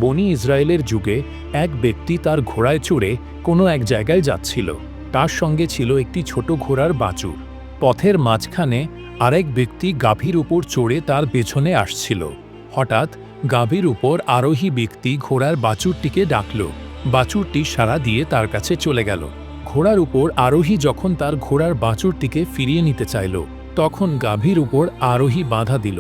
বনি ইসরায়েলের যুগে এক ব্যক্তি তার ঘোড়ায় চড়ে কোনো এক জায়গায় যাচ্ছিল। তার সঙ্গে ছিল একটি ছোট ঘোড়ার বাছুর। পথের মাঝখানে আরেক ব্যক্তি গাভীর উপর চড়ে তার পেছনে আসছিল। হঠাৎ গাভীর উপর আরোহী ব্যক্তি ঘোড়ার বাছুরটিকে ডাকল। বাছুরটি সাড়া দিয়ে তার কাছে চলে গেল। ঘোড়ার উপর আরোহী যখন তার ঘোড়ার বাছুরটিকে ফিরিয়ে নিতে চাইল, তখন গাভীর উপর আরোহী বাধা দিল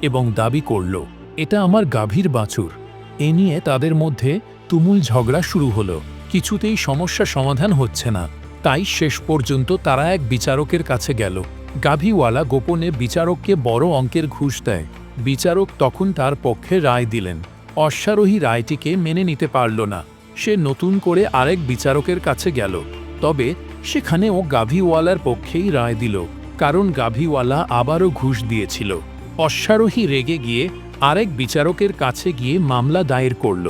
এবং দাবি করল, এটা আমার গাভীর বাছুর। এ নিয়ে তাদের মধ্যে তুমুল ঝগড়া শুরু হলো। কিছুতেই সমস্যা সমাধান হচ্ছে না। তাই শেষ পর্যন্ত তারা এক বিচারকের কাছে গেল। গাভীওয়ালা গোপনে বিচারককে বড় অঙ্কের ঘুষ দেয়। বিচারক তখন তার পক্ষে রায় দিলেন। অশ্বারোহী রায়টিকে মেনে নিতে পারল না। সে নতুন করে আরেক বিচারকের কাছে গেল। তবে সেখানেও গাভীওয়ালার পক্ষেই রায় দিল, কারণ গাভীওয়ালা আবারও ঘুষ দিয়েছিল। অশ্বারোহী রেগে গিয়ে আরেক বিচারকের কাছে গিয়ে মামলা দায়ের করল।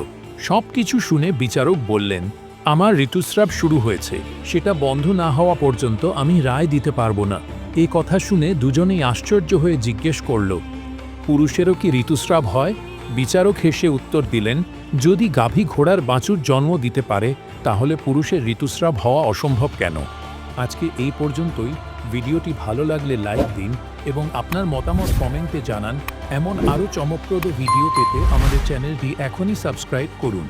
সব কিছু শুনে বিচারক বললেন, আমার ঋতুস্রাব শুরু হয়েছে, সেটা বন্ধ না হওয়া পর্যন্ত আমি রায় দিতে পারবো না। এই কথা শুনে দুজনেই আশ্চর্য হয়ে জিজ্ঞেস করল, পুরুষেরও কি ঋতুস্রাব হয়? বিচারক হেসে উত্তর দিলেন, যদি গাভী ঘোড়ার বাছুর জন্ম দিতে পারে, তাহলে পুরুষের ঋতুস্রাব হওয়া অসম্ভব কেন? আজকে এই পর্যন্তই। ভিডিওটি ভালো লাগলে লাইক দিন এবং আপনার মতামত কমেন্টে জানান। এমন আরও চমকপ্রদ ভিডিও পেতে আমাদের চ্যানেলটি এখনই সাবস্ক্রাইব করুন।